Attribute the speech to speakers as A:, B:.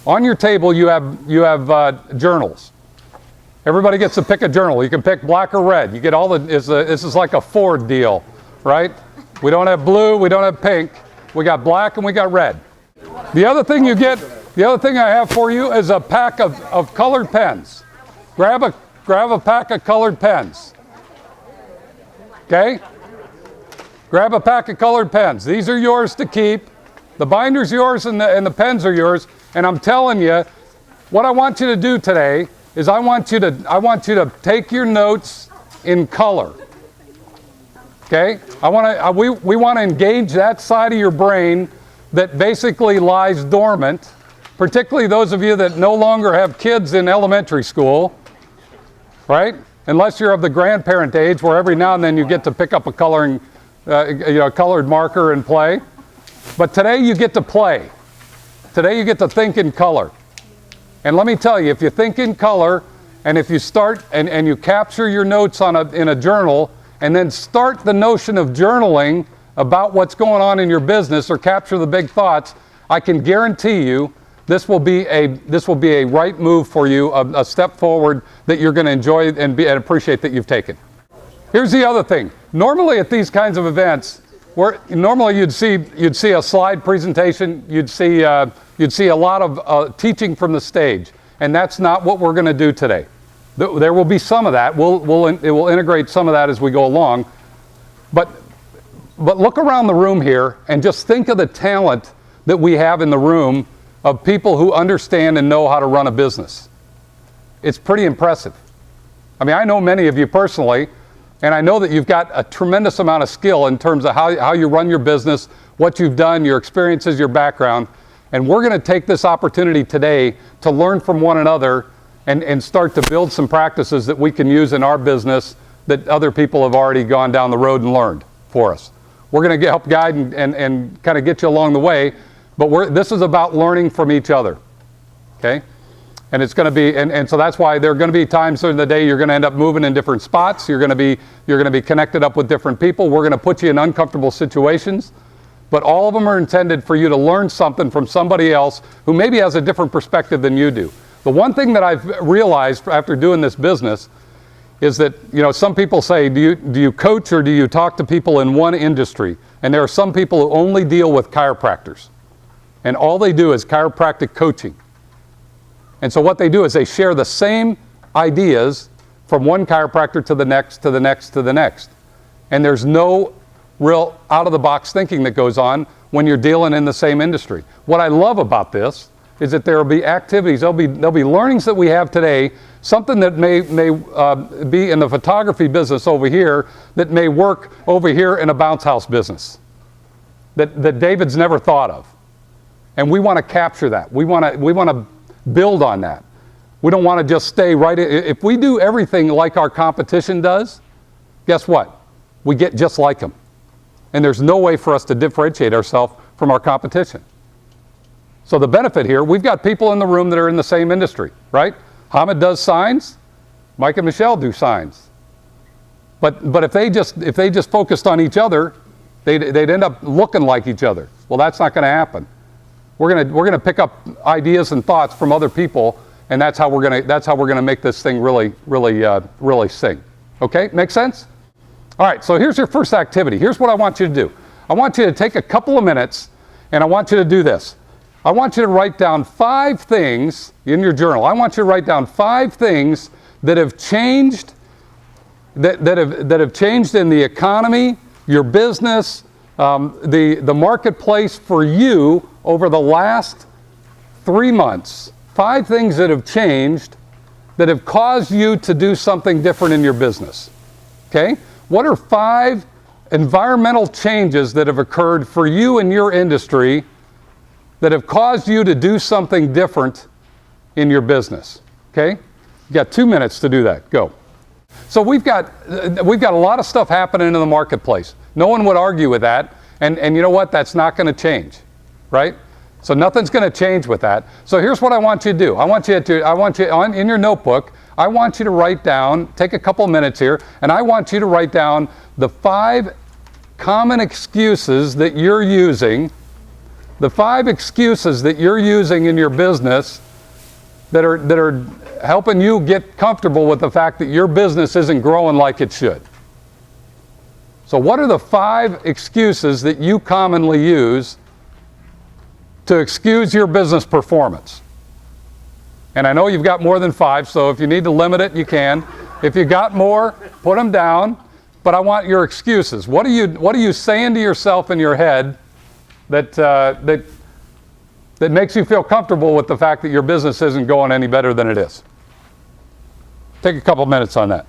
A: On your table, you have journals. Everybody gets to pick a journal. You can pick black or red. You get all the, this is like a Ford deal, right? We don't have blue, we don't have pink. We got black and we got red. The other thing you get, the other thing I have for you is a pack of colored pens. Grab a pack of colored pens. Okay? Grab a pack of colored pens. These are yours to keep. The binder's yours and the pens are yours. And I'm telling you, what I want you to do today is I want you to take your notes in color. Okay? We want to engage that side of your brain that basically lies dormant, particularly those of you that no longer have kids in elementary school, right? Unless you're of the grandparent age where every now and then you get to pick up a colored marker and play. But today you get to play. Today you get to think in color. And let me tell you, if you think in color, and if you start and you capture your notes in a journal, and then start the notion of journaling about what's going on in your business or capture the big thoughts, I can guarantee you this will be a right move for you, a step forward that you're going to enjoy and appreciate that you've taken. Here's the other thing. Normally at these kinds of events, normally you'd see a slide presentation, you'd see a lot of teaching from the stage, and that's not what we're going to do today. There will be some of that. It will integrate some of that as we go along, but look around the room here and just think of the talent that we have in the room of people who understand and know how to run a business. It's pretty impressive. I mean, I know many of you personally, and I know that you've got a tremendous amount of skill in terms of how you run your business, what you've done, your experiences, your background. And we're going to take this opportunity today to learn from one another and start to build some practices that we can use in our business that other people have already gone down the road and learned for us. We're going to help guide and kind of get you along the way, but this is about learning from each other, okay? And it's going to be, and so that's why there are going to be times during the day you're going to end up moving in different spots. You're going to be connected up with different people. We're going to put you in uncomfortable situations, but all of them are intended for you to learn something from somebody else who maybe has a different perspective than you do. The one thing that I've realized after doing this business is that, some people say, do you coach or do you talk to people in one industry? And there are some people who only deal with chiropractors, and all they do is chiropractic coaching. And so what they do is they share the same ideas from one chiropractor to the next, to the next, to the next. And there's no real out-of-the-box thinking that goes on when you're dealing in the same industry. What I love about this is that there will be activities, there'll be learnings that we have today, something that may be in the photography business over here that may work over here in a bounce house business that David's never thought of. And we want to capture that. We want to build on that. We don't want to just stay right in. If we do everything like our competition does, guess what? We get just like them. And there's no way for us to differentiate ourselves from our competition. So the benefit here, we've got people in the room that are in the same industry, right? Hamid does signs, Mike and Michelle do signs. But if they just focused on each other, they'd end up looking like each other. Well, that's not going to happen. We're gonna pick up ideas and thoughts from other people, and that's how we're gonna make this thing really sing. Okay, make sense? All right. So here's your first activity. Here's what I want you to do. I want you to take a couple of minutes, and I want you to do this. I want you to write down 5 things in your journal. I want you to write down 5 things that have changed, that have changed in the economy, your business, the marketplace for you over the last 3 months. 5 things that have changed that have caused you to do something different in your business. Okay? What are 5 environmental changes that have occurred for you in your industry that have caused you to do something different in your business? Okay? You got 2 minutes to do that. Go. So we've got a lot of stuff happening in the marketplace. No one would argue with that, and you know what? That's not going to change, right? So nothing's going to change with that. So here's what I want you to do. In your notebook, I want you to write down, take a couple minutes here, and I want you to write down the 5 common excuses that you're using The 5 excuses that you're using in your business that are helping you get comfortable with the fact that your business isn't growing like it should. So what are the 5 excuses that you commonly use to excuse your business performance? And I know you've got more than 5, so if you need to limit it, you can. If you got more, put them down. But I want your excuses. What are you saying to yourself in your head that makes you feel comfortable with the fact that your business isn't going any better than it is? Take a couple minutes on that.